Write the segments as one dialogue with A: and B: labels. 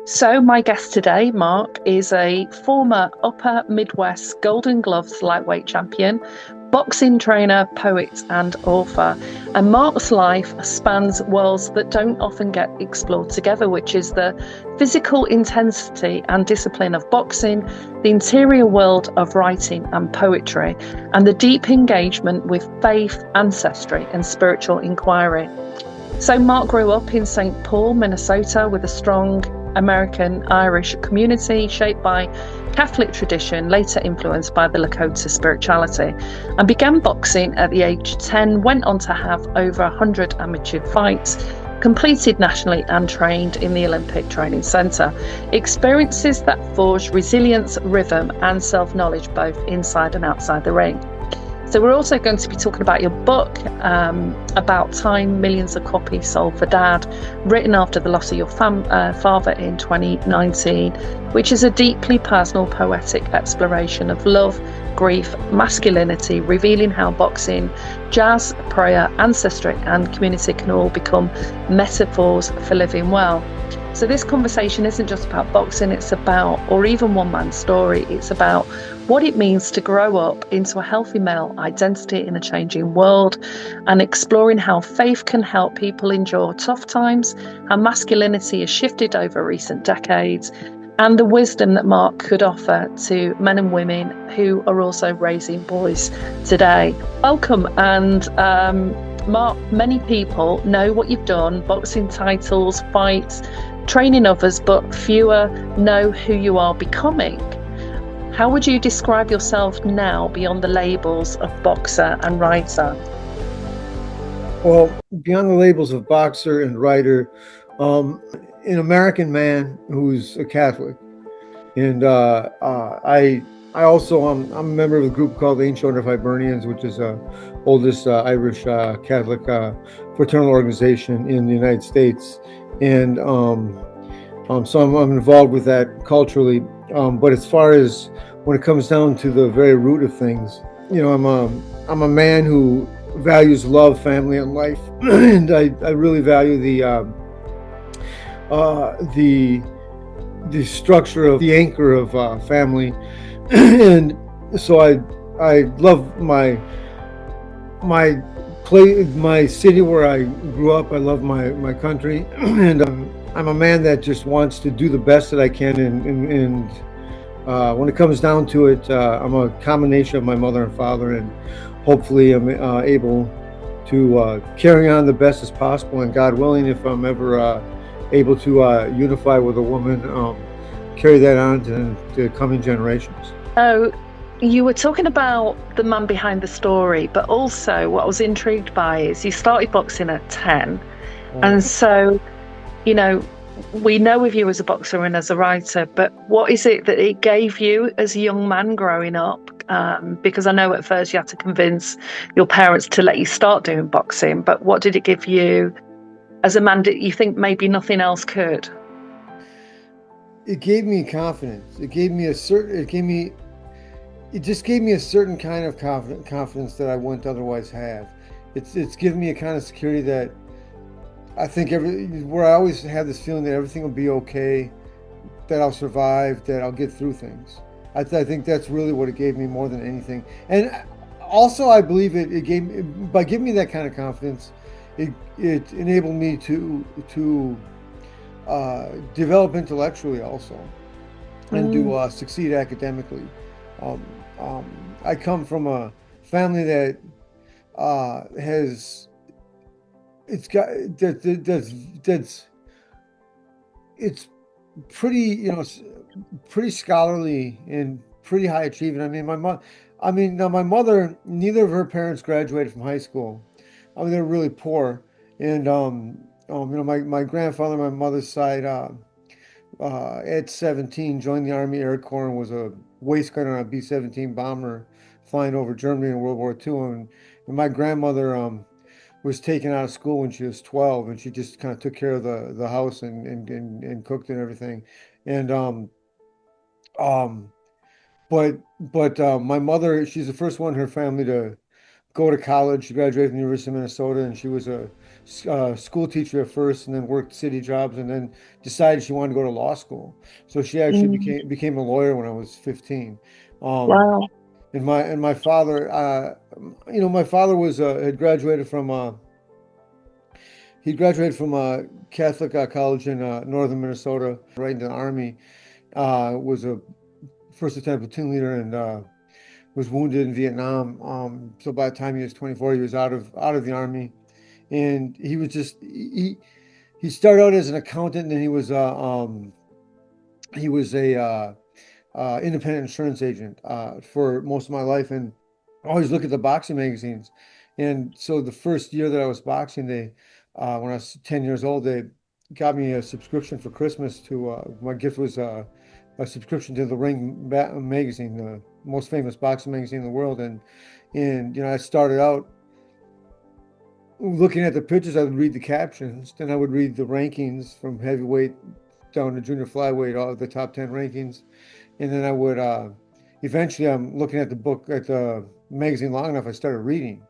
A: So, my guest today, Mark, is a former Upper Midwest Golden Gloves lightweight champion, boxing trainer, poet, and author. And Mark's life spans worlds that don't often get explored together, which is the physical intensity and discipline of boxing, the interior world of writing and poetry, and the deep engagement with faith, ancestry, and spiritual inquiry. So, Mark grew up in St. Paul, Minnesota, with a strong American Irish community shaped by Catholic tradition, later influenced by the Lakota spirituality, and began boxing at the age of 10, went on to have over 100 amateur fights, competed nationally and trained in the Olympic Training Centre. Experiences that forged resilience, rhythm and self-knowledge both inside and outside the ring. So we're also going to be talking about your book, About Time, millions of copies sold for Dad, written after the loss of your father in 2019, which is a deeply personal, poetic exploration of love, grief, masculinity, revealing how boxing, jazz, prayer, ancestry and community can all become metaphors for living well. So this conversation isn't just about boxing, it's about, or even one man's story, it's about what it means to grow up into a healthy male identity in a changing world, and exploring how faith can help people endure tough times, how masculinity has shifted over recent decades, and the wisdom that Mark could offer to men and women who are also raising boys today. Welcome. And Mark, many people know what you've done, boxing titles, fights, training others, but fewer know who you are becoming. How would you describe yourself now beyond the labels of boxer and writer?
B: Well, beyond the labels of boxer and writer, an American man who's a Catholic, and I also I'm a member of a group called the Ancient Order of Hibernians, which is the oldest Irish Catholic fraternal organization in the United States, and so I'm involved with that culturally. But as far as when it comes down to the very root of things, I'm a man who values love, family, and life, and I really value the structure of the anchor of family, and so I love my city where I grew up. I love my country, and I'm a man that just wants to do the best that I can, and when it comes down to it, I'm a combination of my mother and father, and hopefully I'm able to carry on the best as possible, and God willing, if I'm ever able to unify with a woman, carry that on to coming generations.
A: So you were talking about the man behind the story, but also what I was intrigued by is you started boxing at 10. And so, we know of you as a boxer and as a writer, but what is it that it gave you as a young man growing up? Because I know at first you had to convince your parents to let you start doing boxing, but what did it give you as a man that you think maybe nothing else could?
B: It gave me confidence. It just gave me a certain kind of confidence that I wouldn't otherwise have. It's given me a kind of security that I think where I always had this feeling that everything will be okay, that I'll survive, that I'll get through things. I think that's really what it gave me more than anything. And also, I believe it gave, by giving me that kind of confidence, it enabled me to develop intellectually also, and to succeed academically. Um, I come from a family that has it's got that's it's pretty pretty scholarly and pretty high achieving. Now my mother, neither of her parents graduated from high school. I mean, they were really poor, and my grandfather on my mother's side, at 17, joined the Army Air Corps and was a waist gunner on a B-17 bomber flying over Germany in World War II. And my grandmother was taken out of school when she was 12, and she just kind of took care of the house and cooked and everything. And um, but my mother, she's the first one in her family to go to college. She graduated from the University of Minnesota, and she was a school teacher at first, and then worked city jobs, and then decided she wanted to go to law school. So she actually
A: Mm.
B: became a lawyer when I was 15. Um,
A: Wow.
B: and my father, my father was had graduated from he graduated from a Catholic college in northern Minnesota, right in the Army. Was a first lieutenant platoon leader and was wounded in Vietnam. So by the time he was 24, he was out of the Army, and he started out as an accountant, and then he was a independent insurance agent for most of my life, and I always look at the boxing magazines. And so the first year that I was boxing, when I was 10 years old, they got me a subscription for Christmas to, my gift was a subscription to the magazine, the most famous boxing magazine in the world. And I started out looking at the pictures. I would read the captions, then I would read the rankings from heavyweight down to junior flyweight, all the top 10 rankings. And then I would eventually, I'm looking at the book at the magazine long enough, I started reading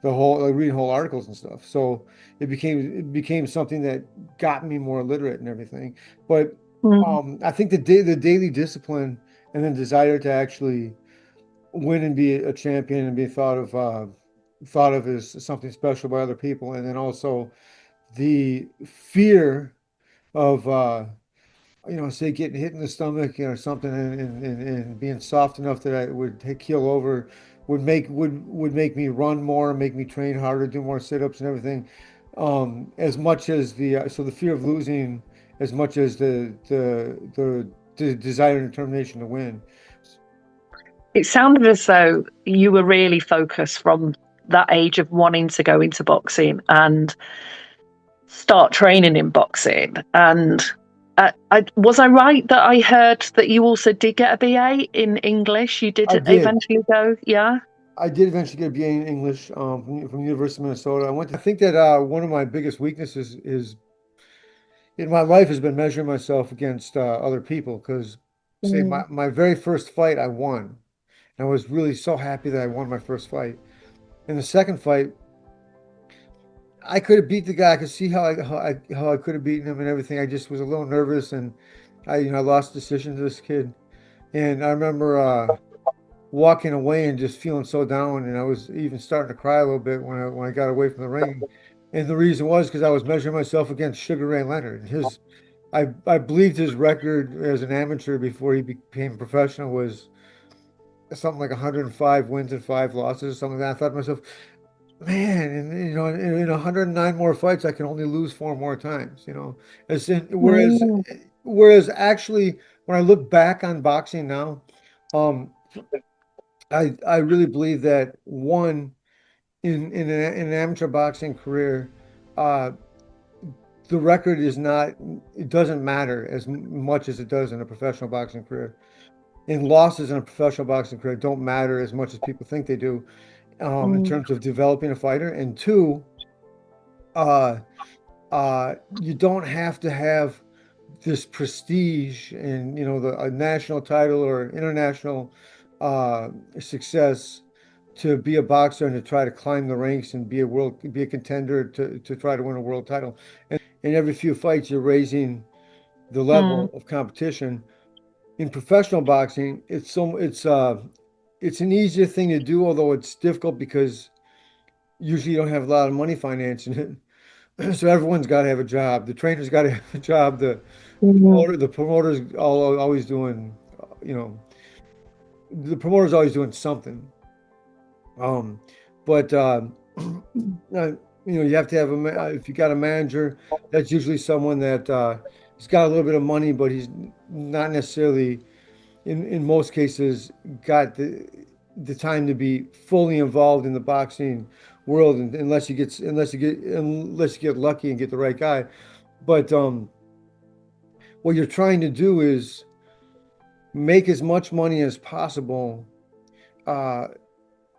B: reading whole articles and stuff. So it became something that got me more literate and everything. But
A: Mm.
B: I think the daily discipline and then desire to actually win and be a champion and be thought of as something special by other people, and then also the fear of say getting hit in the stomach or something, and being soft enough that I would keel over would make me run more, make me train harder, do more sit-ups and everything. As much as the fear of losing, as much as the desire and determination to win.
A: It sounded as though you were really focused from that age of wanting to go into boxing and start training in boxing. And was I right that I heard that you also did get a BA in English? You did
B: I did.
A: eventually go, yeah?
B: I did eventually get a BA in English from University of Minnesota. I think that one of my biggest weaknesses is in my life has been measuring myself against other people. Because, say,
A: Mm.
B: my very first fight, I won. And I was really so happy that I won my first fight. In the second fight, I could have beat the guy. I could see how I could have beaten him and everything. I just was a little nervous, and I lost decision to this kid. And I remember walking away and just feeling so down, and I was even starting to cry a little bit when I got away from the ring. And the reason was because I was measuring myself against Sugar Ray Leonard. I believed his record as an amateur before he became professional was something like 105 wins and 5 losses or something like that. I thought to myself, man, and in 109 more fights, I can only lose 4 more times. As in,
A: Mm.
B: whereas actually, when I look back on boxing now, um, I really believe that one in an amateur boxing career, uh, the record is not it doesn't matter as much as it does in a professional boxing career. And losses in a professional boxing career don't matter as much as people think they do, in
A: Mm.
B: terms of developing a fighter. And two, uh, you don't have to have this prestige and a national title or international uh, success to be a boxer and to try to climb the ranks and be a contender to try to win a world title. And every few fights, you're raising the
A: Mm.
B: level of competition. In professional boxing, it's an easier thing to do, although it's difficult because usually you don't have a lot of money financing it. So everyone's got to have a job. The trainer's got to have a job.
A: Mm.
B: The promoter's always doing, you know, the promoter's always doing something. Um, but you have to have if you got a manager, that's usually someone that he's got a little bit of money, but he's not necessarily, in most cases, got the time to be fully involved in the boxing world, unless you get lucky and get the right guy. But what you're trying to do is make as much money as possible, uh,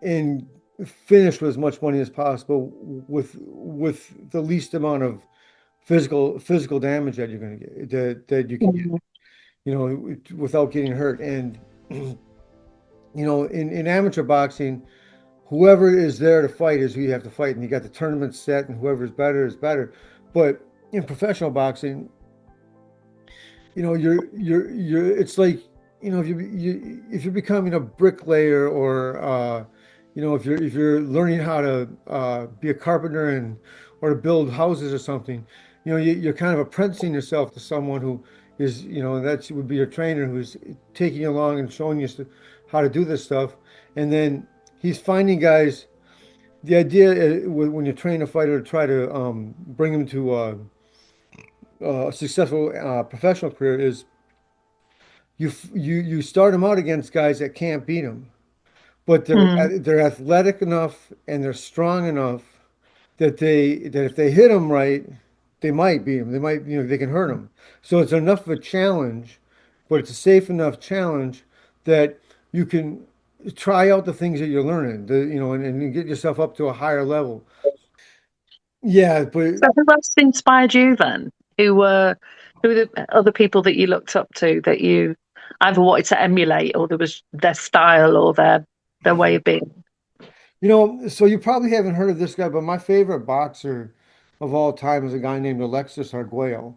B: and finish with as much money as possible with the least amount of physical damage that you're going to get that you can get,
A: Mm.
B: without getting hurt. And in amateur boxing, whoever is there to fight is who you have to fight, and you got the tournament set, and whoever's better is better. But in professional boxing, you're it's like, if you're becoming a bricklayer, or if you're learning how to be a carpenter, and or to build houses or something, you're kind of apprenticing yourself to someone who is, that would be your trainer, who's taking you along and showing you how to do this stuff. And then he's finding guys. The idea, when you train a fighter, to try to bring him to a successful professional career, is you start them out against guys that can't beat them, but
A: Mm.
B: they're athletic enough and they're strong enough that if they hit them right, they might beat them. They might, they can hurt them. So it's enough of a challenge, but it's a safe enough challenge that you can try out the things that you're learning, and get yourself up to a higher level. Yeah, but
A: So who else inspired you then? Who were the other people that you looked up to that you either wanted to emulate, or there was their style or their way of being?
B: so you probably haven't heard of this guy, but my favorite boxer of all time is a guy named Alexis Arguello.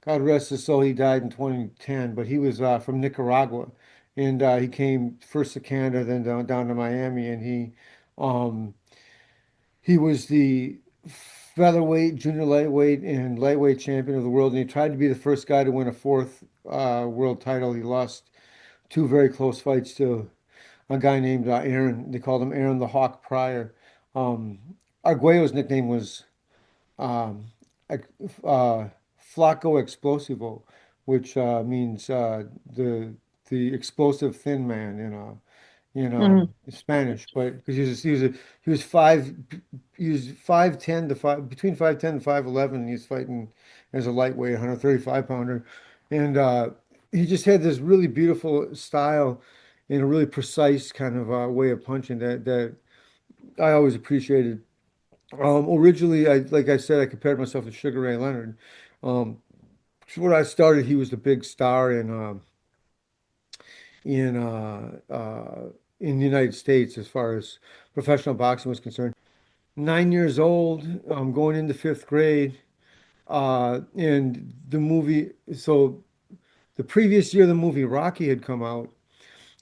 B: God rest his soul. He died in 2010, but he was from Nicaragua, and he came first to Canada, then down to Miami, and um, he was the featherweight, junior lightweight, and lightweight champion of the world, and he tried to be the first guy to win a fourth world title. He lost two very close fights to a guy named Aaron. They called him Aaron the Hawk Pryor. Um, Arguello's nickname was um, uh, Flaco Explosivo, which means the explosive thin man
A: Mm.
B: in Spanish. But because he was five he was 5'10" to five between 5'10" and 5'11". He's fighting as a lightweight, 135 pounder, and he just had this really beautiful style and a really precise kind of way of punching that I always appreciated. Originally, like I said, I compared myself to Sugar Ray Leonard. Um, when I started, he was the big star in uh, uh, in the United States as far as professional boxing was concerned. 9 years old, going into fifth grade, and the movie. So the previous year, the movie Rocky had come out.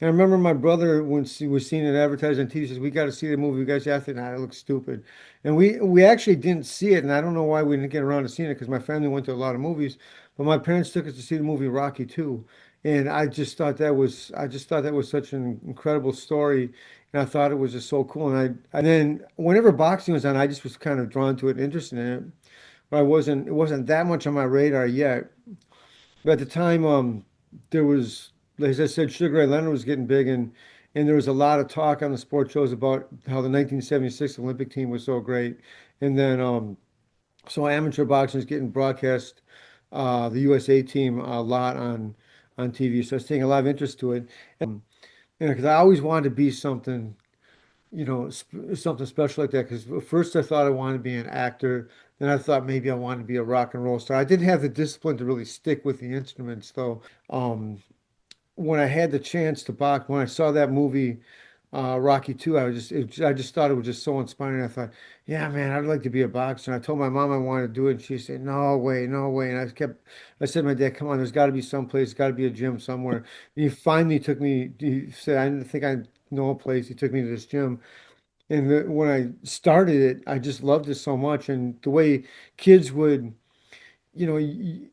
B: And I remember my brother, when he was seeing it advertised on TV, says, "We got to see the movie." We got to see it. I thought, "Nah, it looks stupid." And we actually didn't see it, and I don't know why we didn't get around to seeing it, because my family went to a lot of movies, but my parents took us to see the movie Rocky 2. And I just thought that was such an incredible story, and I thought it was just so cool. And then whenever boxing was on, I just was kind of drawn to it, and interested in it, but it wasn't that much on my radar yet. But at the time, there was, as I said, Sugar Ray Leonard was getting big, and there was a lot of talk on the sports shows about how the 1976 Olympic team was so great. And then, so amateur boxing is getting broadcast, the USA team a lot on TV. So I was taking a lot of interest to it. Because I always wanted to be something, something special like that. Because first I thought I wanted to be an actor. Then I thought maybe I wanted to be a rock and roll star. I didn't have the discipline to really stick with the instruments, though. When I had the chance to box, when I saw that movie, Rocky 2, I just thought it was just so inspiring. I thought, yeah, man, I'd like to be a boxer. And I told my mom I wanted to do it, and she said, no way, no way. And I said to my dad, come on, there's got to be some place, got to be a gym somewhere. And he finally took me. He said, I didn't think I know a place. He took me to this gym. And when I started it, I just loved it so much. And the way kids would, you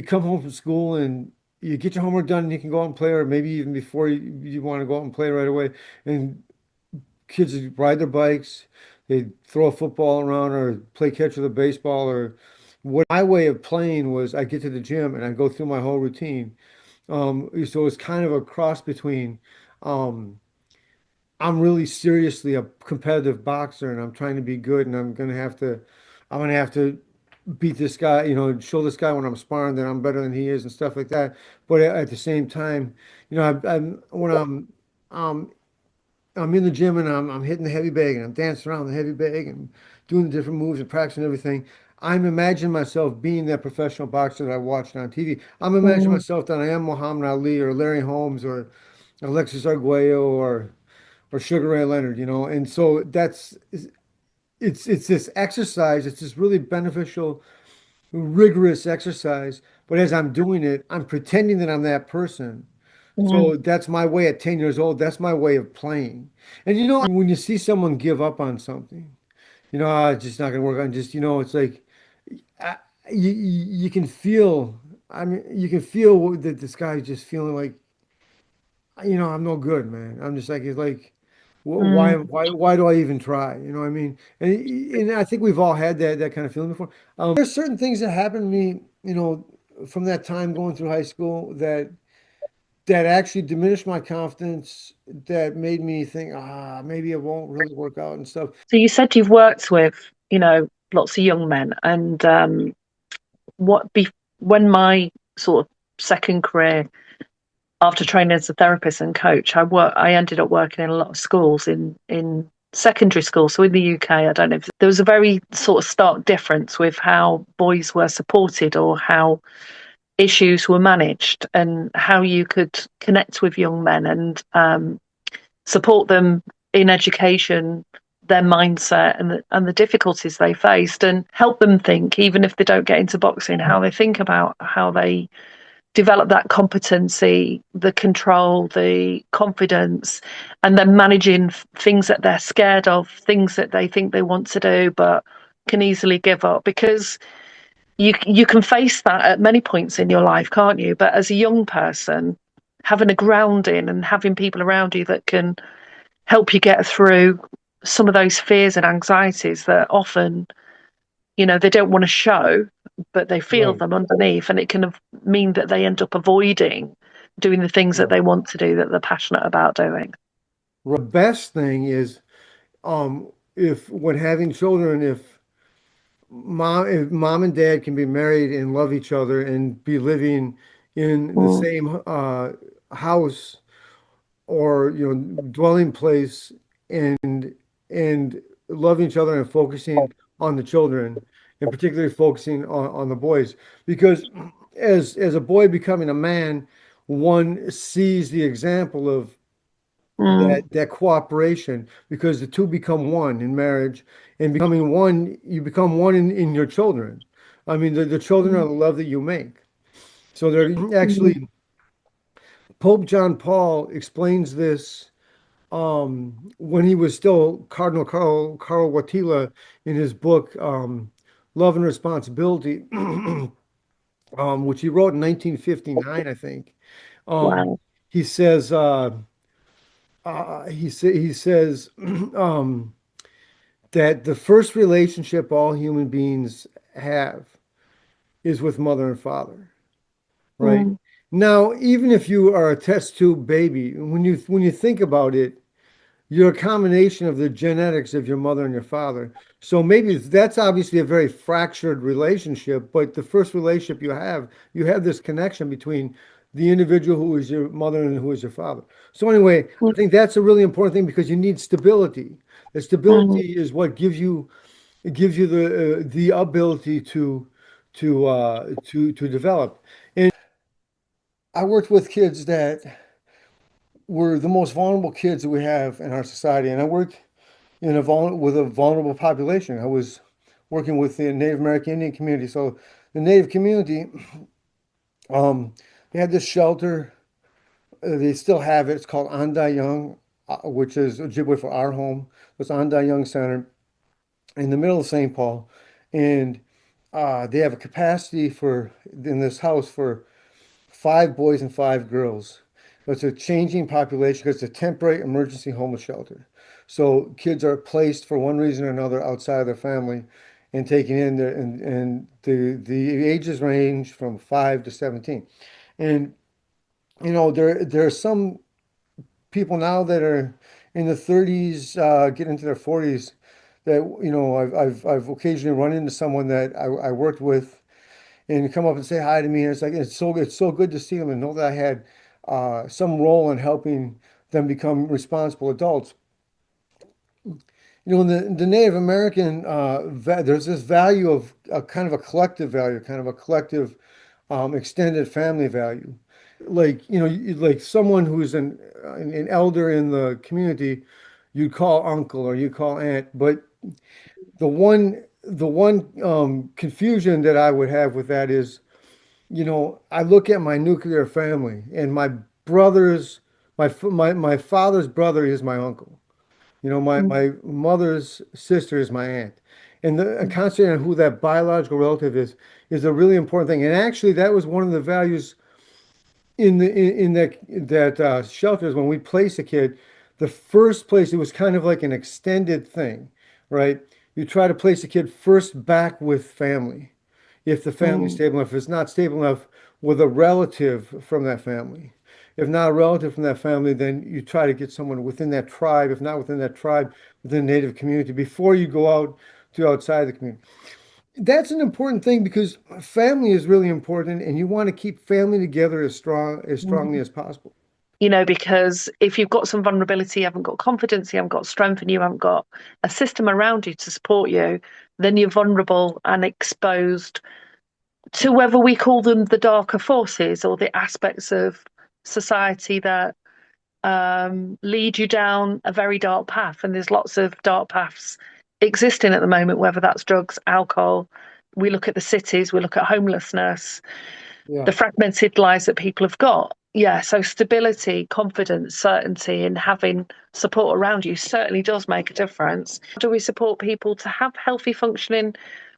B: come home from school and you get your homework done and you can go out and play, or maybe even before you want to go out and play right away. And kids would ride their bikes, they'd throw a football around or play catch with a baseball, or what my way of playing was, I get to the gym and I go through my whole routine. So it's kind of a cross between, um, I'm really seriously a competitive boxer and I'm trying to be good, and I'm gonna have to beat this guy, show this guy when I'm sparring that I'm better than he is and stuff like that. But at the same time, when um, I'm in the gym and I'm hitting the heavy bag and I'm dancing around the heavy bag and doing the different moves and practicing everything. I'm imagining myself being that professional boxer that I watched on TV. I'm imagining
A: Mm.
B: myself that I am Muhammad Ali or Larry Holmes or Alexis Arguello or Sugar Ray Leonard, and so it's this exercise. It's this really beneficial, rigorous exercise. But as I'm doing it, I'm pretending that I'm that person.
A: Mm,
B: So that's my way at 10 years old. That's my way of playing. And when you see someone give up on something, it's just not going to work on just, it's like I, you can feel, I mean, you can feel that this guy's just feeling like, I'm no good, man. I'm just like, it's like,
A: mm.
B: why do I even try? You know what I mean? And I think we've all had that kind of feeling before. There's certain things that happened to me, from that time going through high school that actually diminished my confidence, that made me think, maybe it won't really work out and stuff.
A: So you said you've worked with, lots of young men, and what be when my sort of second career after training as a therapist and coach, I ended up working in a lot of schools in secondary school. So in the UK, I don't know if there was a very sort of stark difference with how boys were supported or how issues were managed and how you could connect with young men and support them in education, their mindset and the difficulties they faced, and help them think, even if they don't get into boxing, how they think about how they develop that competency, the control, the confidence, and then managing things that they're scared of, things that they think they want to do but can easily give up, because you can face that at many points in your life, can't you? But as a young person, having a grounding and having people around you that can help you get through some of those fears and anxieties that often, they don't want to show, but they feel
B: Right.
A: them underneath, and it can mean that they end up avoiding doing the things that
B: Right.
A: they want to do, that they're passionate about doing.
B: The best thing is, if when having children, if mom and dad can be married and love each other and be living in the
A: Mm,
B: same house, or dwelling place, and loving each other and focusing on the children, and particularly focusing on the boys, because as a boy becoming a man, one sees the example of
A: mm,
B: that cooperation, because the two become one in marriage, and becoming one, you become one in your children. I mean, the children are
A: mm,
B: the love that you make. So they're
A: mm.
B: actually, Pope John Paul explains this, when he was still Cardinal Carl Wojtyla, in his book, Love and Responsibility, which he wrote in 1959, I think. Um,
A: Wow.
B: he says, he says, that the first relationship all human beings have is with mother and father, right?
A: Mm,
B: Now, even if you are a test tube baby, when you think about it, you're a combination of the genetics of your mother and your father. So maybe that's obviously a very fractured relationship, but the first relationship you have this connection between the individual who is your mother and who is your father. So anyway,
A: mm,
B: I think that's a really important thing, because you need stability. The
A: mm,
B: stability is what gives you the ability to develop. And I worked with kids that were the most vulnerable kids that we have in our society, and I worked with a vulnerable population. I was working with the Native American Indian community. So the Native community, um, they had this shelter. They still have it. It's called Andai Young, which is Ojibwe for our home. It's Andai Young Center in the middle of St. Paul, and they have a capacity in this house for 5 boys and 5 girls. So it's a changing population because it's a temporary emergency homeless shelter. So kids are placed for one reason or another outside of their family and taken in there, and the ages range from 5 to 17. And there are some people now that are in the 30s, getting into their 40s, that I've occasionally run into someone that I worked with, and come up and say hi to me. And it's so good to see them and know that I had some role in helping them become responsible adults. In the Native American, there's this value of a kind of a collective value, kind of a collective, extended family value. Like, like someone who's an elder in the community you'd call uncle or you call aunt. But the one confusion that I would have with that is, I look at my nuclear family and my brothers, my father's brother is my uncle.
A: Mm,
B: My mother's sister is my aunt. And
A: mm,
B: concentrating on who that biological relative is a really important thing. And actually, that was one of the values in that shelters when we placed a kid. The first place, it was kind of like an extended thing, right? You try to place a kid first back with family. If the family's
A: mm.
B: stable enough, if it's not stable enough, with a relative from that family. If not a relative from that family, then you try to get someone within that tribe. If not within that tribe, within the native community, before you go out to outside the community. That's an important thing because family is really important, and you want to keep family together as strongly
A: Mm.
B: as possible.
A: Because if you've got some vulnerability, you haven't got confidence, you haven't got strength, and you haven't got a system around you to support you, then you're vulnerable and exposed to whether we call them the darker forces or the aspects of society that lead you down a very dark path. And there's lots of dark paths existing at the moment, whether that's drugs, alcohol. We look at the cities, we look at homelessness,
B: Yeah.
A: the fragmented lives that people have got. Yeah, so stability, confidence, certainty, and having support around you certainly does make a difference. How do we support people to have healthy, functioning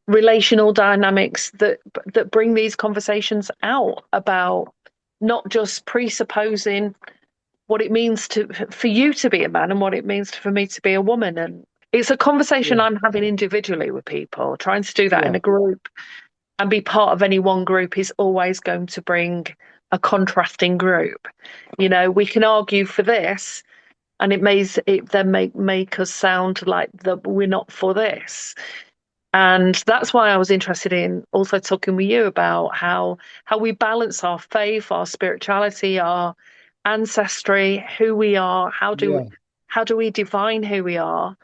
A: relational dynamics that bring these conversations out about not just presupposing what it means to for you to be a man and what it means for me to be a woman, and it's a conversation
B: Yeah.
A: I'm having individually with people. Trying to do that in
B: Yeah.
A: a group and be part of any one group is always going to bring a contrasting group. We can argue for this, and it then make us sound like that we're not for this. And that's why I was interested in also talking with you about how we balance our faith, our spirituality, our ancestry, who we are,
B: Yeah.
A: how do we define who we are?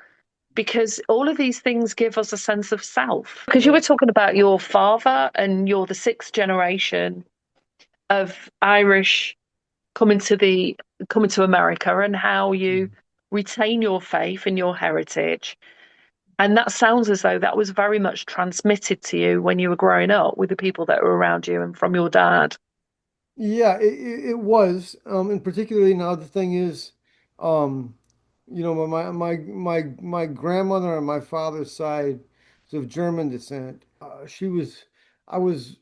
A: Because all of these things give us a sense of self. Because you were
B: Well,
A: talking about your father and you're the sixth generation of Irish coming to America and how you retain your faith and your heritage. And that sounds as though that was very much transmitted to you when you were growing up with the people that were around you and from your dad.
B: yeah, it was. And particularly now the thing is, um, my grandmother on my father's side is of German descent. I was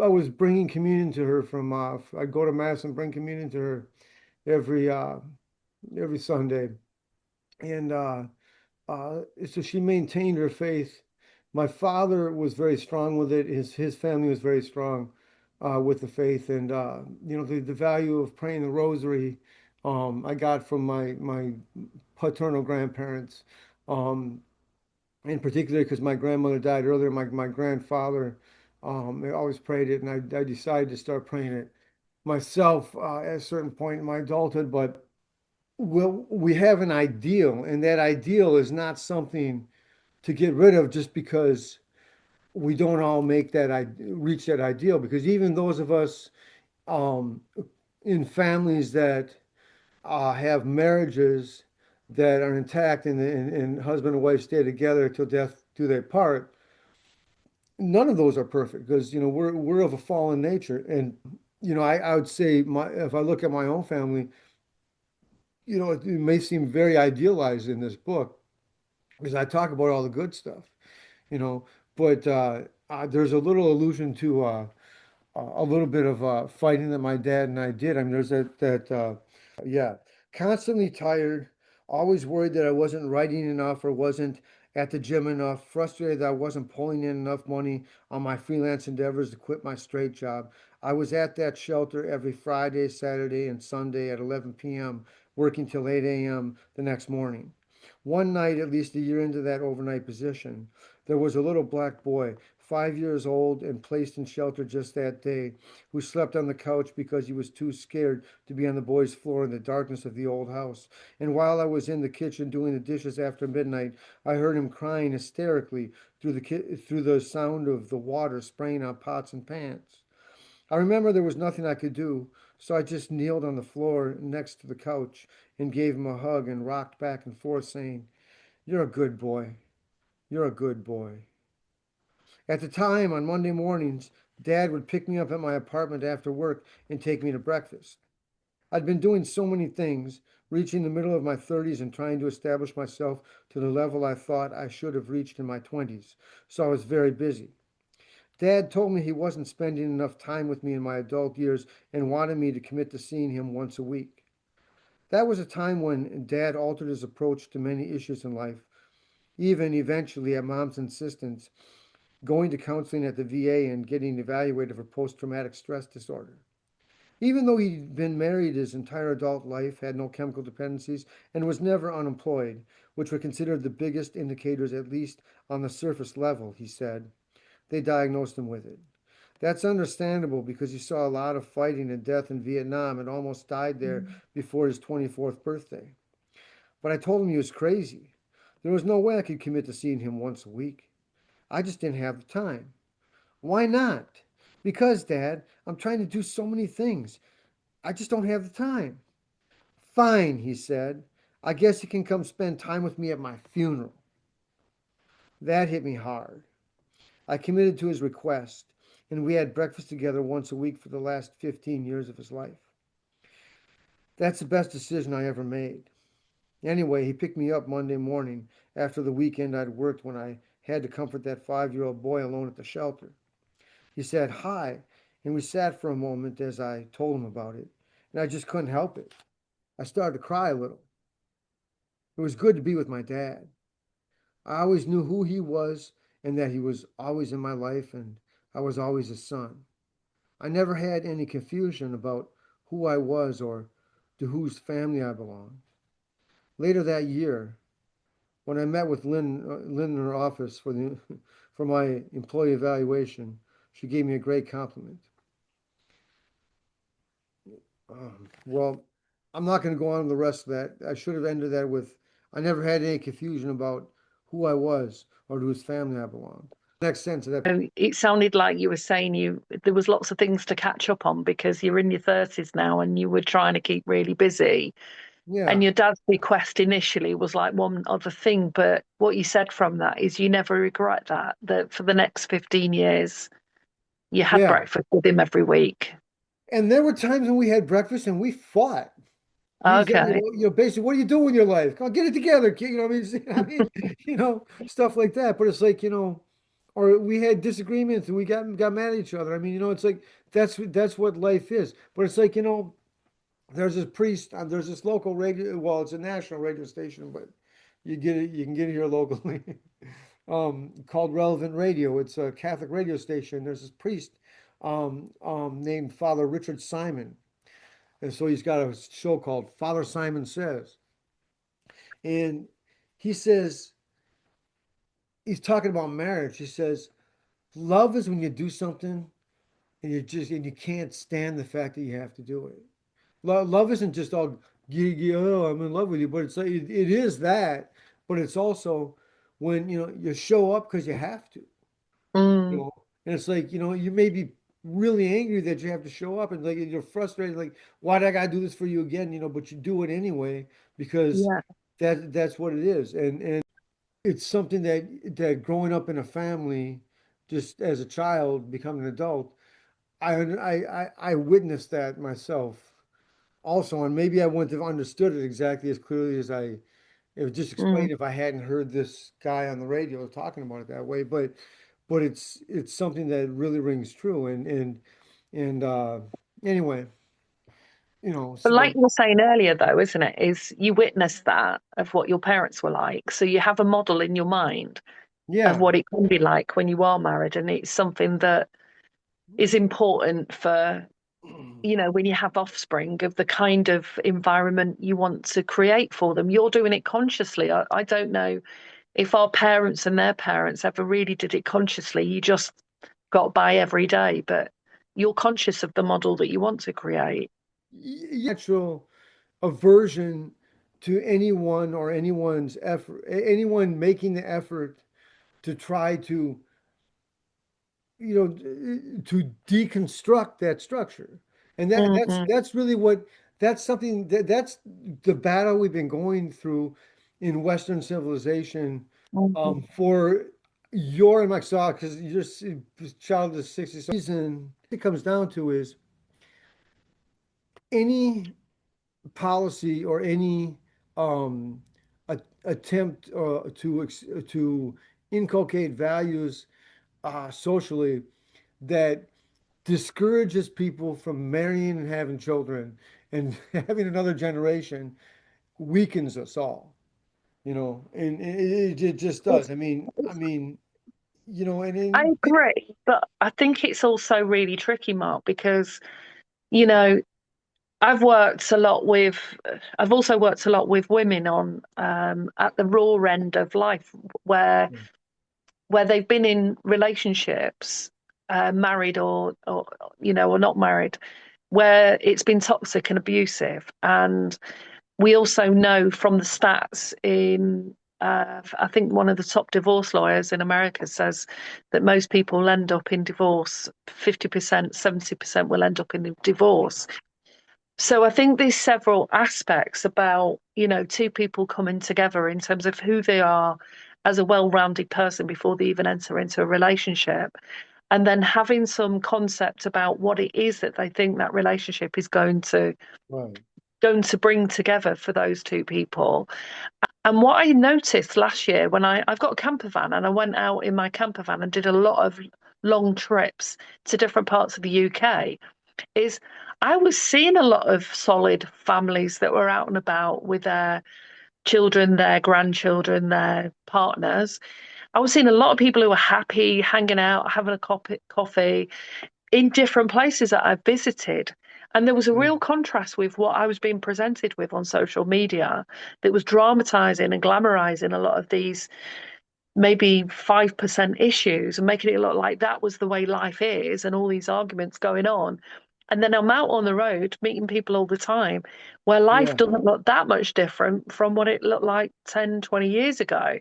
B: I was bringing communion to her from I'd go to mass and bring communion to her every uh every Sunday. And so she maintained her faith. My father was very strong with it. His family was very strong with the faith, and the value of praying the rosary. I got from my paternal grandparents, um, in particular because my grandmother died earlier. My grandfather, they always prayed it, and I decided to start praying it myself at a certain point in my adulthood. But we have an ideal, and that ideal is not something to get rid of just because we don't all reach that ideal. Because even those of us um, in families that have marriages that are intact and husband and wife stay together till death do their part, none of those are perfect because we're of a fallen nature. And I would say if I look at my own family, it may seem very idealized in this book because I talk about all the good stuff, you know, but there's a little allusion to a little bit of fighting that my dad and I did. I mean, there's yeah, constantly tired, always worried that I wasn't writing enough or wasn't at the gym enough, frustrated that I wasn't pulling in enough money on my freelance endeavors to quit my straight job. I was at that shelter every Friday, Saturday, and Sunday at 11 p.m., working till 8 a.m. the next morning. One night, at least a year into that overnight position, there was a little black boy, 5 years old and placed in shelter just that day, who slept on the couch because he was too scared to be on the boys' floor in the darkness of the old house. And while I was in the kitchen doing the dishes after midnight, I heard him crying hysterically through the sound of the water spraying on pots and pans. I remember there was nothing I could do, so I just kneeled on the floor next to the couch and gave him a hug and rocked back and forth, saying, "You're a good boy. You're a good boy." At the time, on Monday mornings, Dad would pick me up at my apartment after work and take me to breakfast. I'd been doing so many things, reaching the middle of my 30s and trying to establish myself to the level I thought I should have reached in my 20s, so I was very busy. Dad told me he wasn't spending enough time with me in my adult years and wanted me to commit to seeing him once a week. That was a time when Dad altered his approach to many issues in life, even eventually, at Mom's insistence, going to counseling at the VA and getting evaluated for post traumatic stress disorder. Even though he'd been married his entire adult life, had no chemical dependencies, and was never unemployed, which were considered the biggest indicators, at least on the surface level, he said, they diagnosed him with it. That's understandable because he saw a lot of fighting and death in Vietnam and almost died there before his 24th birthday. But I told him he was crazy. There was no way I could commit to seeing him once a week. I just didn't have the time. Why not? Because, Dad, I'm trying to do so many things. I just don't have the time. Fine, he said. I guess you can come spend time with me at my funeral. That hit me hard. I committed to his request, and we had breakfast together once a week for the last 15 years of his life. That's the best decision I ever made. Anyway, he picked me up Monday morning after the weekend I'd worked when I had to comfort that 5-year-old boy alone at the shelter. He said hi, and we sat for a moment as I told him about it, and I just couldn't help it. I started to cry a little. It was good to be with my dad. I always knew who he was and that he was always in my life and I was always his son. I never had any confusion about who I was or to whose family I belonged. Later that year, when I met with Lynn in her office for my employee evaluation, she gave me a great compliment. Well, I'm not going to go on with the rest of that. I should have ended that with I never had any confusion about who I was or to whose family I belonged. Next sentence of that.
A: It sounded like you were saying you there was lots of things to catch up on because you're in your 30s now and you were trying to keep really busy. And
B: Yeah,
A: your dad's request initially was like one other thing, but what you said from that is you never regret that, that for the next 15 years you had
B: yeah.
A: breakfast with him every week.
B: And there were times when we had breakfast and we fought. He's,
A: Okay.
B: basically, what are you doing in your life? Come on, get it together, kid. You know, what I mean, stuff like that. But it's like, or we had disagreements and we got mad at each other. I mean, it's like that's what life is. But it's like, there's this priest, there's this local radio. Well, it's a national radio station, but you can get it here locally. Called Relevant Radio. It's a Catholic radio station. There's this priest named Father Richard Simon, and so he's got a show called Father Simon Says, and he says he's talking about marriage. He says love is when you do something and you can't stand the fact that you have to do it. Love isn't just all oh, I'm in love with you, but it's like it is that, but it's also when you show up because you have to. you
A: Mm,
B: know, and it's like, you may be really angry that you have to show up and like you're frustrated, like, why did I gotta do this for you again? But you do it anyway because
A: yeah.
B: that's what it is. And it's something that growing up in a family, just as a child, becoming an adult, I witnessed that myself also, and maybe I wouldn't have understood it exactly as clearly as it would just
A: Mm.
B: explain if I hadn't heard this guy on the radio talking about it that way. But it's something that really rings true. And anyway,
A: But like
B: so
A: you were saying earlier, though, isn't it? Is you witnessed that of what your parents were like. So you have a model in your mind of
B: yeah,
A: what it can be like when you are married. And it's something that is important for, when you have offspring of the kind of environment you want to create for them. You're doing it consciously. I don't know if our parents and their parents ever really did it consciously. You just got by every day, but you're conscious of the model that you want to create.
B: natural aversion to anyone or anyone's effort, anyone making the effort to try to to deconstruct that structure. And
A: Mm-mm,
B: that's really what that's something that's the battle we've been going through in Western civilization
A: mm-mm.
B: for your and my saw because you're child of the 60s. Reason it comes down to is any policy or any um, attempt to inculcate values socially that discourages people from marrying and having children and having another generation weakens us all, and it just does.
A: I
B: and
A: agree, but I think it's also really tricky, Mark, because, you know, I've worked a lot with, I've also worked a lot with women on at the raw end of life, where they've been in relationships, married or not married, where it's been toxic and abusive, and we also know from the stats in I think one of the top divorce lawyers in America says that most people end up in divorce, 50%, 70% will end up in divorce. So I think there's several aspects about, two people coming together in terms of who they are as a well-rounded person before they even enter into a relationship. And then having some concept about what it is that they think that relationship is
B: right,
A: going to bring together for those two people. And what I noticed last year when I've got a camper van and I went out in my camper van and did a lot of long trips to different parts of the UK is I was seeing a lot of solid families that were out and about with their children, their grandchildren, their partners. I was seeing a lot of people who were happy, hanging out, having a coffee in different places that I've visited. And there was a
B: yeah,
A: real contrast with what I was being presented with on social media that was dramatizing and glamorizing a lot of these maybe 5% issues and making it look like that was the way life is and all these arguments going on. And then I'm out on the road meeting people all the time where life
B: yeah,
A: doesn't look that much different from what it looked like 10, 20 years ago.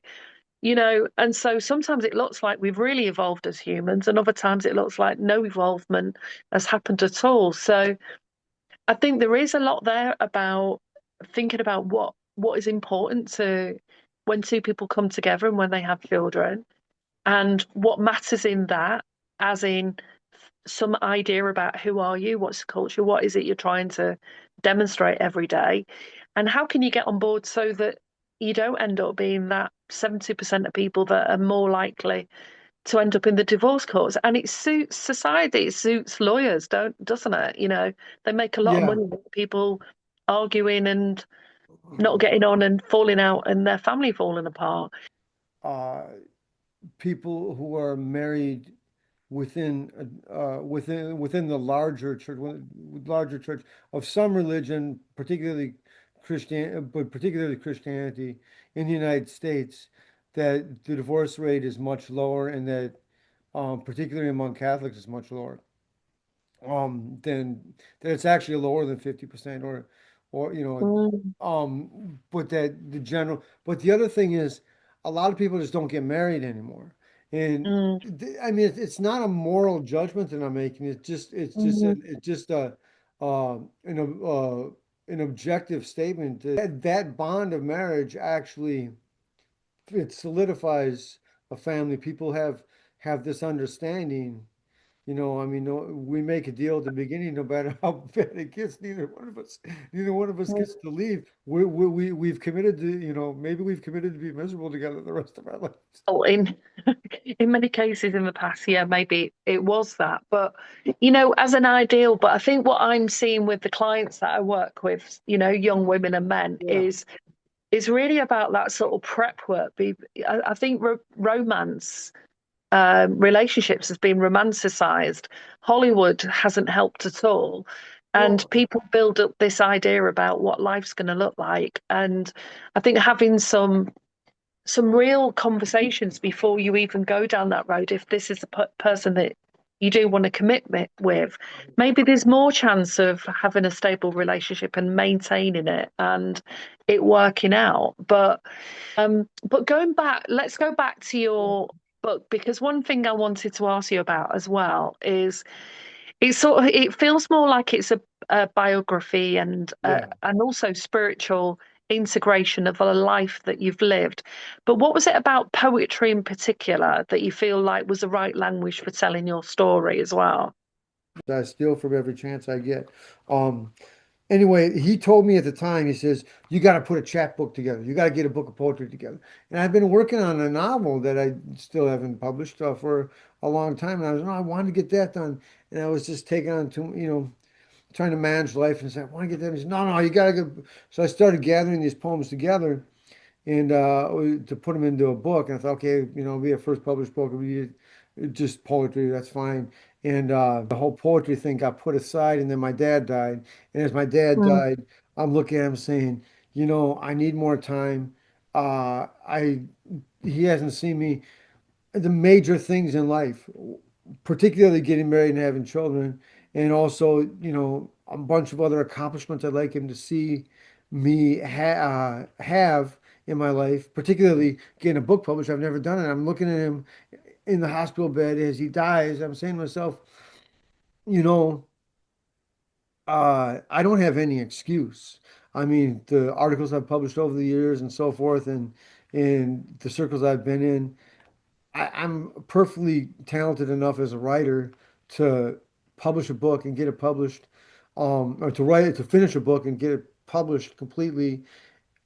A: And so sometimes it looks like we've really evolved as humans, and other times it looks like no evolvement has happened at all. So I think there is a lot there about thinking about what is important to when two people come together and when they have children, and what matters in that, as in some idea about who are you, what's the culture, what is it you're trying to demonstrate every day, and how can you get on board so that you don't end up being that 70% of people that are more likely to end up in the divorce courts. And it suits society, it suits lawyers, doesn't it? They make a lot of
B: yeah.
A: money with people arguing and not getting on and falling out and their family falling apart.
B: Uh, People who are married within the larger church of some religion, particularly Christianity in the United States, that the divorce rate is much lower, and that particularly among Catholics is much lower. Then that it's actually lower than 50% or
A: Mm,
B: but that the general but the other thing is a lot of people just don't get married anymore. And
A: mm,
B: it's not a moral judgment that I'm making.
A: mm.
B: It's just a uh, an an objective statement that bond of marriage actually it solidifies a family. People have this understanding. No, we make a deal at the beginning, no matter how bad it gets, neither one of us
A: Mm.
B: gets to leave. We've committed to, maybe we've committed to be miserable together the rest of our lives.
A: Well, in many cases in the past, yeah, maybe it was that, but as an ideal. But I think what I'm seeing with the clients that I work with, young women and men,
B: Yeah.
A: is really about that sort of prep work. I think romance, relationships has been romanticized. Hollywood hasn't helped at all. And
B: Well,
A: people build up this idea about what life's going to look like. And I think having some real conversations before you even go down that road, if this is a person that you do want to commit with, maybe there's more chance of having a stable relationship and maintaining it and it working out. But going back, let's go back to your book because one thing I wanted to ask you about as well is it feels more like it's a biography
B: Yeah.
A: and also spiritual integration of a life that you've lived. But what was it about poetry in particular that you feel like was the right language for telling your story as well?
B: I steal from every chance I get. Um, Anyway, he told me at the time, he says, you got to put a chapbook together. You got to get a book of poetry together. And I've been working on a novel that I still haven't published for a long time. And I was, no, I wanted to get that done. And I was just taking on too, trying to manage life and say, I want to get that. He said, no, no, you got to get. So I started gathering these poems together and to put them into a book. And I thought, okay, it'll be a first published book. It'll be just poetry. That's fine. And the whole poetry thing got put aside. And then my dad died. And as my dad
A: Mm,
B: died, I'm looking at him saying, I need more time. I He hasn't seen me the major things in life, particularly getting married and having children, and also, a bunch of other accomplishments I'd like him to see me have in my life, particularly getting a book published. I've never done it. I'm looking at him in the hospital bed as he dies. I'm saying to myself, you know, I don't have any excuse. I mean, the articles I've published over the years and so forth, and in the circles I've been in, I'm perfectly talented enough as a writer to publish a book and get it published, or to write it, to finish a book and get it published completely,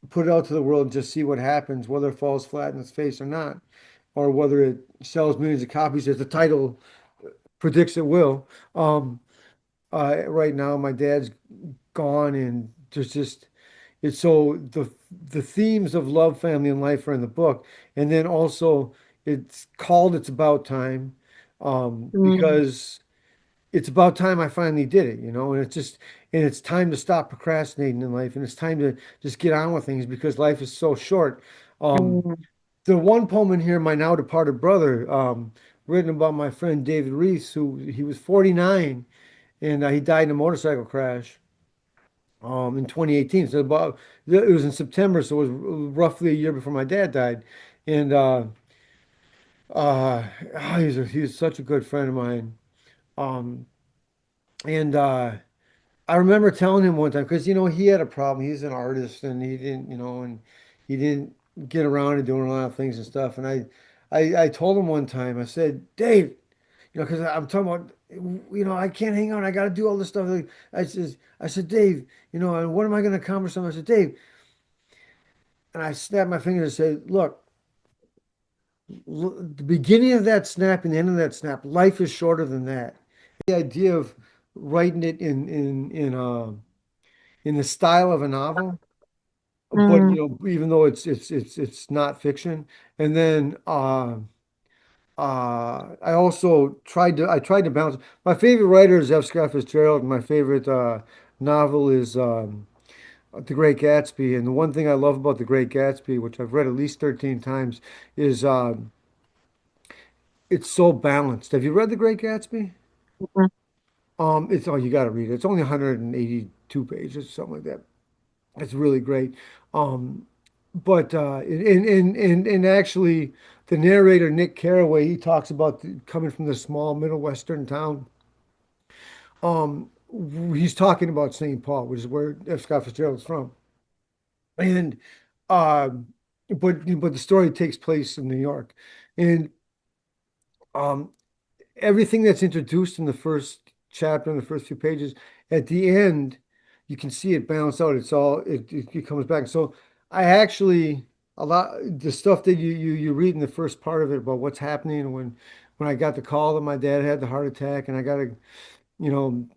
B: put it out to the world and just see what happens, whether it falls flat in its face or not, or whether it sells millions of copies as the title predicts it will. Um, right now, my dad's gone, and there's just it's so the themes of love, family, and life are in the book, and then also it's called "It's About Time,"
A: mm,
B: because it's about time I finally did it, and it's time to stop procrastinating in life, and it's time to just get on with things because life is so short. Um,
A: mm,
B: the one poem in here, my now departed brother, written about my friend David Reese, who he was 49 and he died in a motorcycle crash in 2018. So it was in September, so it was roughly a year before my dad died. And uh, he's such a good friend of mine. Um, and I remember telling him one time because he had a problem. He's an artist, and he didn't, and he didn't get around to doing a lot of things and stuff. And I told him one time. I said, Dave, because I'm talking about, I can't hang on. I got to do all this stuff. Like, I said, Dave, and what am I going to accomplish? Something. I said, Dave, and I snapped my fingers and said, look, the beginning of that snap and the end of that snap, life is shorter than that. The idea of writing it in the style of a novel, but
A: mm,
B: even though it's not fiction. And then I tried to balance. My favorite writer is F. Scott Fitzgerald, and my favorite novel is The Great Gatsby. And the one thing I love about The Great Gatsby, which I've read at least 13 times, is it's so balanced. Have you read The Great Gatsby?
A: mm.
B: It's oh, you got to read it. It's only 182 pages, something like that. It's really great. Um, but and actually, the narrator Nick Carraway, he talks about coming from the small middle western town. Um, he's talking about St. Paul, which is where F. Scott Fitzgerald is from, and um, but the story takes place in New York, and um, everything that's introduced in the first chapter, in the first few pages, at the end, you can see it balance out. It comes back. So I actually a lot the stuff that you read in the first part of it about what's happening when I got the call that my dad had the heart attack and I got to you know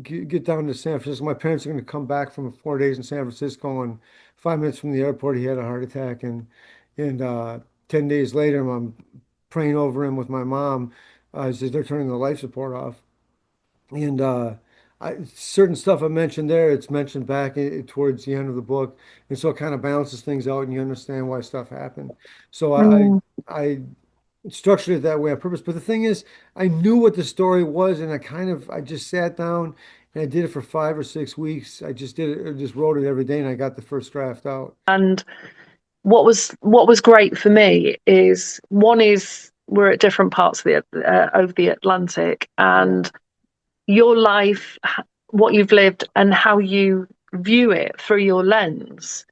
B: get down to San Francisco. My parents are going to come back from 4 days in San Francisco, and 5 minutes from the airport, he had a heart attack, and 10 days later, I'm praying over him with my mom. Says they're turning the life support off, and certain stuff I mentioned there, it's mentioned back towards the end of the book, and so it kind of balances things out, and you understand why stuff happened. So
A: Mm.
B: I structured it that way on purpose. But the thing is, I knew what the story was, and I just sat down and I did it for 5 or 6 weeks. I just wrote it every day, and I got the first draft out.
A: And what was great for me is one is we're at different parts of the over the Atlantic,
B: Yeah,
A: and your life, what you've lived, and how you view it through your lens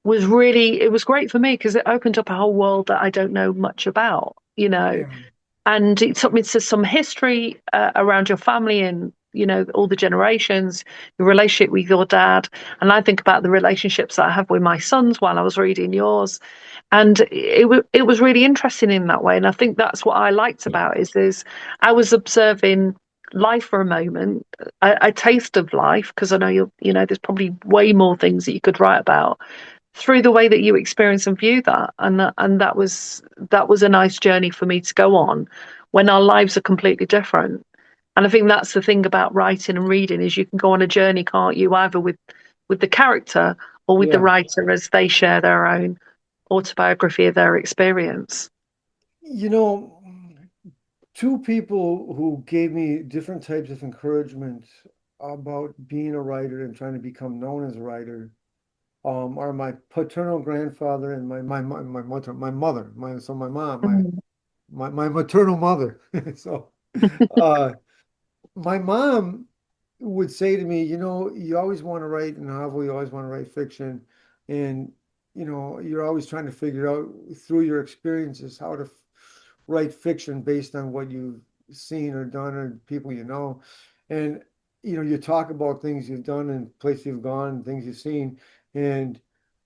A: it was great for me because it opened up a whole world that I don't know much about,
B: yeah,
A: and it took me to some history around your family and all the generations, your relationship with your dad, and I think about the relationships that I have with my sons while I was reading yours, and it was really interesting in that way, and I think that's what I liked about it, is I was observing life for a moment, a taste of life, because I know there's probably way more things that you could write about through the way that you experience and view that, and that was a nice journey for me to go on when our lives are completely different. And I think that's the thing about writing and reading, is you can go on a journey, can't you, either with the character or with the
B: yeah.
A: writer as they share their own autobiography of their experience.
B: You know, two people who gave me different types of encouragement about being a writer and trying to become known as a writer are my paternal grandfather and my mother, my mom,
A: Mm.
B: my maternal mother. So uh my mom would say to me, you always want to write a novel, you always want to write fiction, and you're always trying to figure out through your experiences how to write fiction based on what you've seen or done or people you know. And you talk about things you've done and places you've gone, things you've seen, and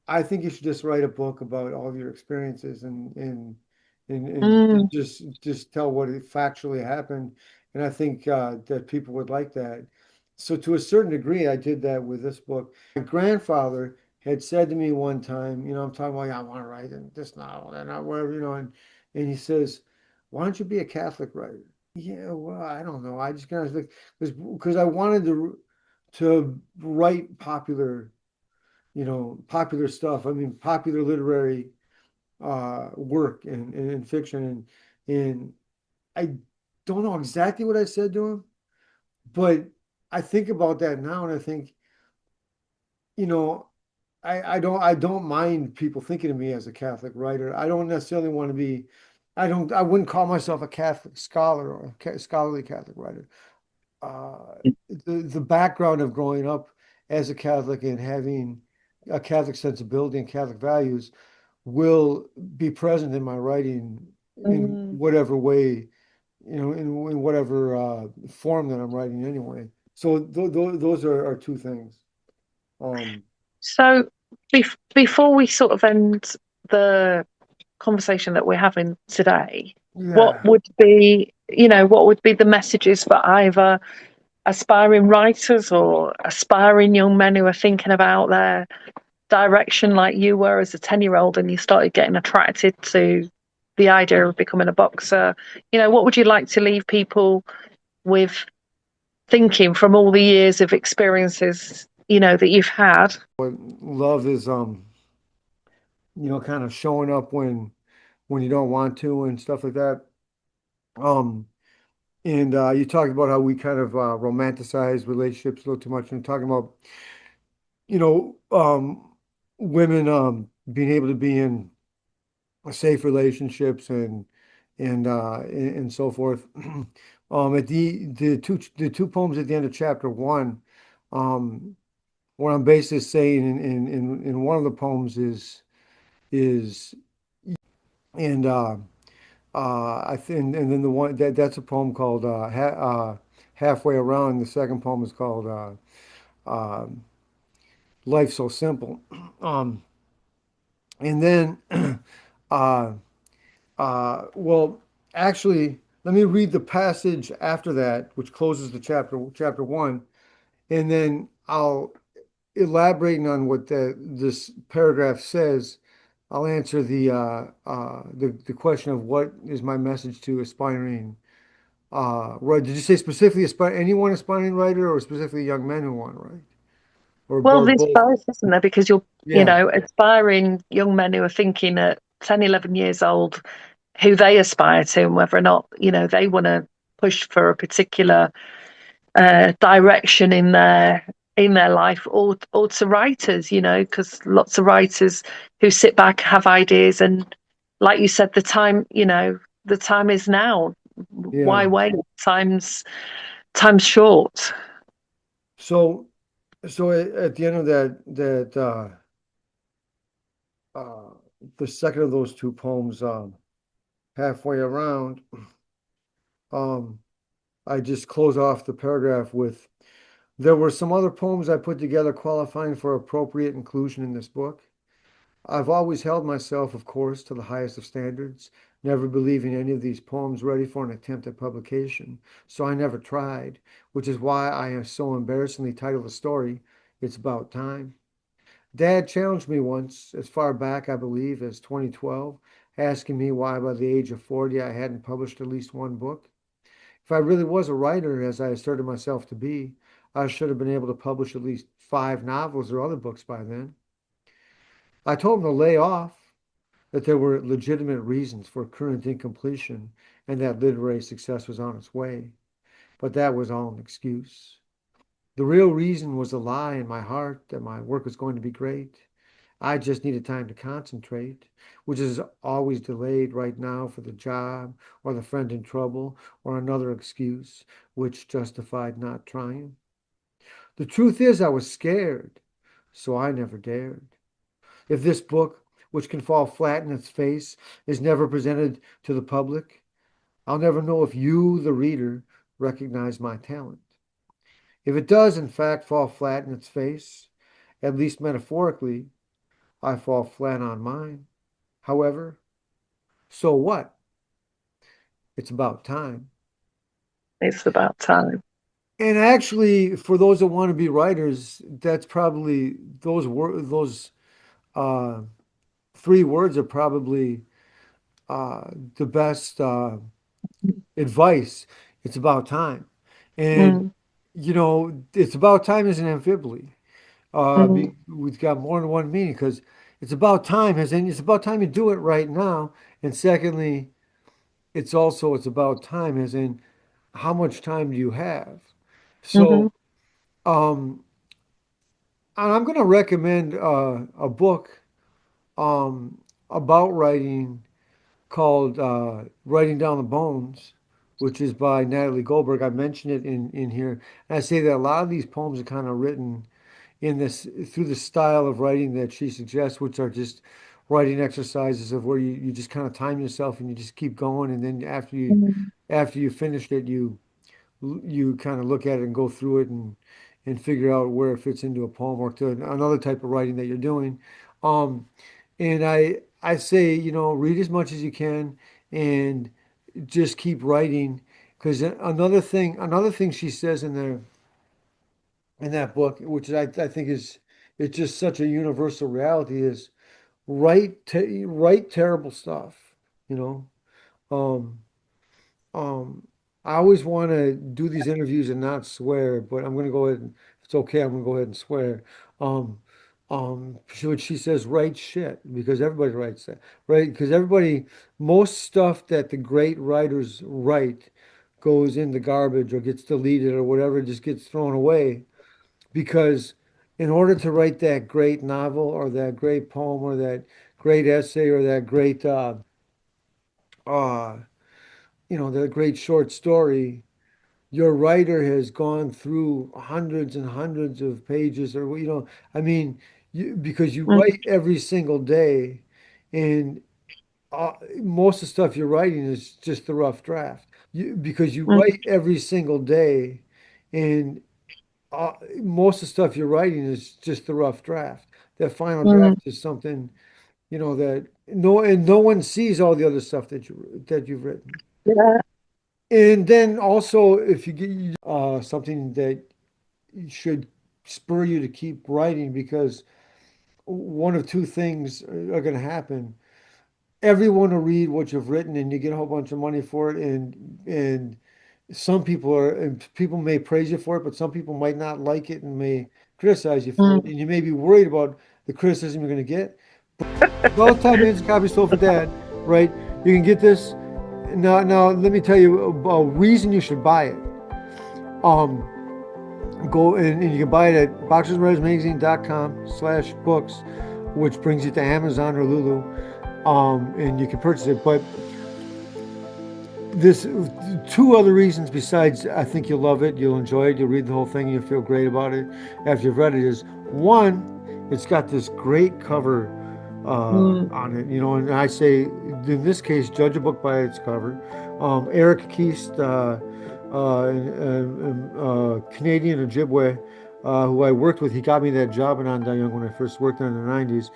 B: I think you should just write a book about all of your experiences and
A: Mm.
B: just tell what factually happened. And I think that people would like that. So to a certain degree, I did that with this book. My grandfather had said to me one time, I'm talking about, yeah, I want to write this novel and whatever, and he says, why don't you be a Catholic writer? Yeah, well, I don't know. I just kind of like, because I wanted to write popular stuff. I mean, popular literary work and fiction. And I don't know exactly what I said to him, but I think about that now and I think, you know, I don't mind people thinking of me as a Catholic writer. I don't necessarily want to be, I wouldn't call myself a Catholic scholar or a scholarly Catholic writer. uh, the background of growing up as a Catholic and having a Catholic sensibility and Catholic values will be present in my writing in
A: Mm.
B: whatever way, in whatever form that I'm writing anyway. So those are two things. Um,
A: So before we sort of end the conversation that we're having today,
B: yeah.
A: what would be the messages for either aspiring writers or aspiring young men who are thinking about their direction like you were as a 10-year-old and you started getting attracted to the idea of becoming a boxer? What would you like to leave people with thinking from all the years of experiences, that you've had?
B: What love is, kind of showing up when you don't want to and stuff like that. Um, And you talked about how we kind of romanticize relationships a little too much, and talking about, you know, um, women being able to be in safe relationships and so forth. At the two poems at the end of chapter one, um, what I'm basically saying in one of the poems is and I think, and then the one that's a poem called Halfway Around. The second poem is called uh, Life So Simple. Um, and then, uh, well, actually, let me read the passage after that, which closes the chapter one, and then I'll elaborating on what this paragraph says. I'll answer the question of what is my message to aspiring. Right. Did you say specifically anyone aspiring writer or specifically young men who want to write?
A: Well,
B: Or
A: there's
B: both?
A: both, isn't there? Because you're,
B: Yeah.
A: aspiring young men who are thinking at 10, 11 years old who they aspire to and whether or not, they want to push for a particular direction in their life, or to writers, because lots of writers who sit back have ideas, and like you said, the time is now. Why
B: Yeah.
A: wait? Time's short.
B: So at the end of uh, the second of those two poems, halfway around, um, I just close off the paragraph with, there were some other poems I put together qualifying for appropriate inclusion in this book. I've always held myself, of course, to the highest of standards, never believing any of these poems ready for an attempt at publication, so I never tried, which is why I have so embarrassingly titled the story, It's About Time. Dad challenged me once, as far back, I believe, as 2012, asking me why by the age of 40 I hadn't published at least one book. If I really was a writer, as I asserted myself to be, I should have been able to publish at least 5 novels or other books by then. I told him to lay off, that there were legitimate reasons for current incompletion and that literary success was on its way. But that was all an excuse. The real reason was a lie in my heart that my work was going to be great. I just needed time to concentrate, which is always delayed right now for the job or the friend in trouble or another excuse which justified not trying. The truth is, I was scared, so I never dared. If this book, which can fall flat in its face, is never presented to the public, I'll never know if you, the reader, recognize my talent. If it does, in fact, fall flat in its face, at least metaphorically, I fall flat on mine. However, so what? It's about time.
A: It's about time.
B: And actually, for those that want to be writers, that's probably those uh, 3 words are probably uh, the best advice. It's about time, and
A: Mm,
B: it's about time is an amphibole.
A: mm,
B: We've got more than one meaning because it's about time, as in it's about time you do it right now, and secondly, it's about time, as in how much time do you have?
A: mm-hmm,
B: So, um, and I'm going to recommend a book um, about writing called Writing Down the Bones, which is by Natalie Goldberg. I mentioned it in here. And I say that a lot of these poems are kind of written in this through the style of writing that she suggests, which are just writing exercises of where you just kind of time yourself and you just keep going. And then
A: mm,
B: after you finished it, you kind of look at it and go through it and figure out where it fits into a poem or to another type of writing that you're doing. Um, and I say, read as much as you can and just keep writing because another thing she says in that book, which I think is it's just such a universal reality, is write terrible stuff, you know. Um, um, I always want to do these interviews and not swear, but I'm going to go ahead and, if it's okay, I'm going to go ahead and swear. Um, she says, write shit because everybody writes that, right? Because most stuff that the great writers write goes in the garbage or gets deleted or whatever, just gets thrown away because in order to write that great novel or that great poem or that great essay or that great, uh, that great short story, your writer has gone through hundreds and hundreds of pages or I mean because you
A: mm,
B: write every single day and most of the stuff you're writing is just the rough draft because you
A: mm,
B: write every single day and most of the stuff you're writing is just the rough draft. That final
A: mm.
B: draft is something that no one sees all the other stuff that you've written.
A: Yeah.
B: And then also, if you get something that should spur you to keep writing, because one of two things are going to happen. Everyone will read what you've written, and you get a whole bunch of money for it, and and people may praise you for it, but some people might not like it and may criticize you for it,
A: Mm.
B: and you may be worried about the criticism you're going to get. Both time ends copy sold for dad, right? You can get this. Now, let me tell you a reason you should buy it. Um, Go and you can buy it at boxersbrothersmagazine.com/books, which brings you to Amazon or Lulu, and you can purchase it. But this two other reasons besides I think you'll love it, you'll enjoy it, you'll read the whole thing, and you'll feel great about it after you've read it. Is one, it's got this great cover
A: Mm,
B: on it, and I say in this case, judge a book by its cover. Eric Keast, Canadian Ojibwe, who I worked with, he got me that job in Andayong when I first worked there in the 90s.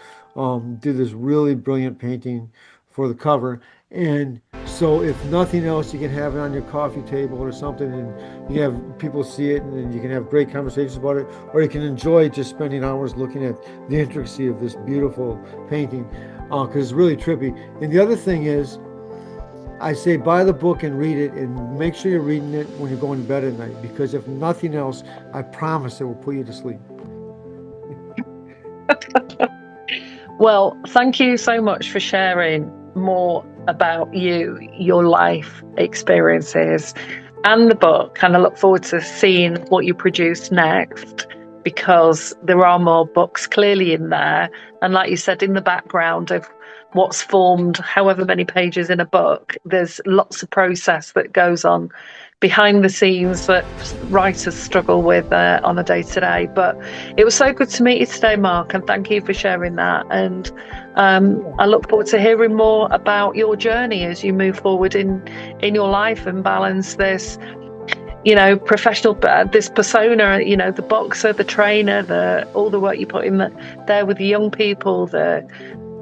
B: Did this really brilliant painting for the cover. And so, if nothing else, you can have it on your coffee table or something, and you have people see it, and you can have great conversations about it, or you can enjoy just spending hours looking at the intricacy of this beautiful painting, because it's really trippy. And the other thing is, I say buy the book and read it, and make sure you're reading it when you're going to bed at night, because if nothing else, I promise it will put you to sleep.
A: well, thank you so much for sharing more about you, your life experiences, and the book. And I look forward to seeing what you produce next because there are more books clearly in there. And like you said, in the background of what's formed, however many pages in a book, there's lots of process that goes on behind the scenes that writers struggle with on a day to day. But it was so good to meet you today, Mark, and thank you for sharing that. And
B: Yeah.
A: I look forward to hearing more about your journey as you move forward in your life and balance this, professional, this persona, the boxer, the trainer, the all the work you put in there with the young people, the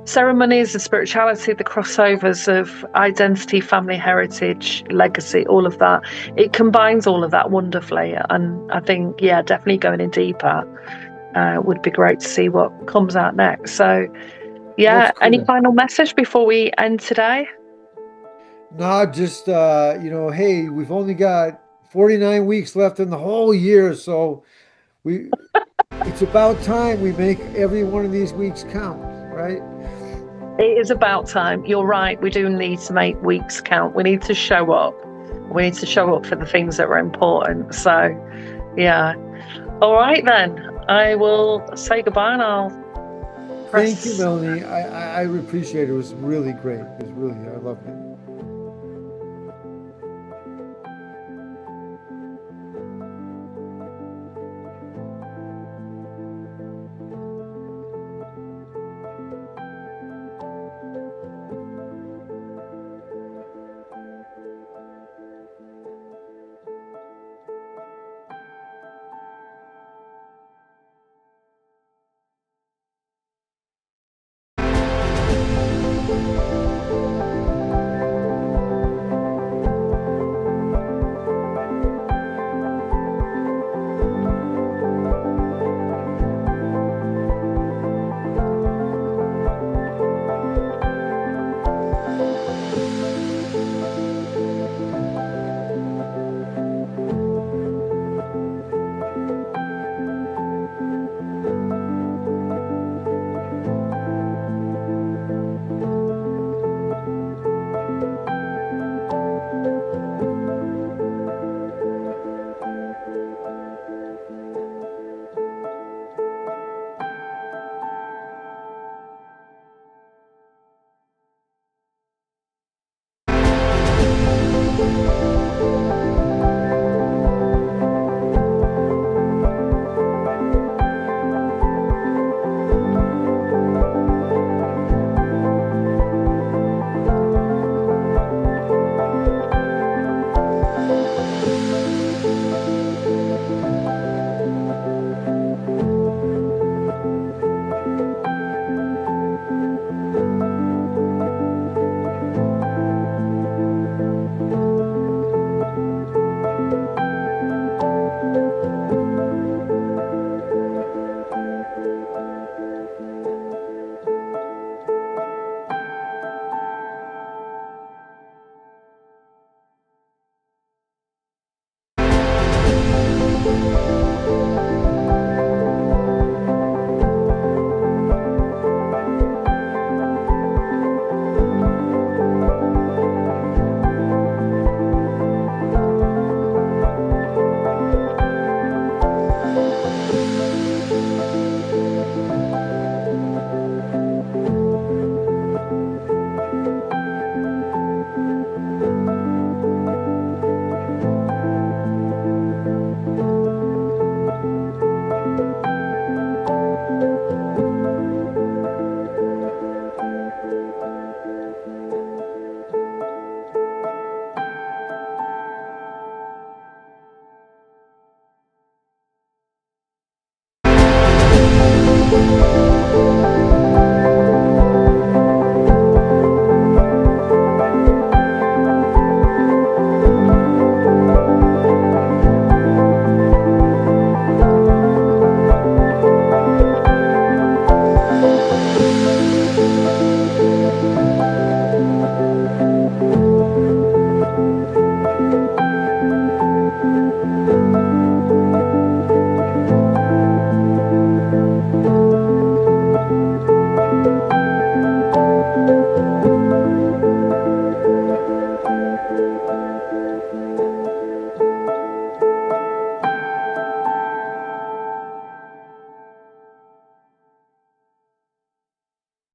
A: ceremonies, the spirituality, the crossovers of identity, family heritage, legacy, all of that. It combines all of that wonderfully. And I think, yeah, definitely going in deeper would be great to see what comes out next. So,
B: That's
A: yeah, any
B: cool.
A: final message before we end today?
B: No, just hey, we've only got 49 weeks left in the whole year, so we it's about time we make every one of these weeks count, right?
A: It is about time. You're right. We do need to make weeks count. We need to show up. We need to show up for the things that are important. So, yeah. All right, then. I will say goodbye and I'll
B: Thank you,
A: press.
B: Melanie. I appreciate it. It was really great. It was really, I loved it.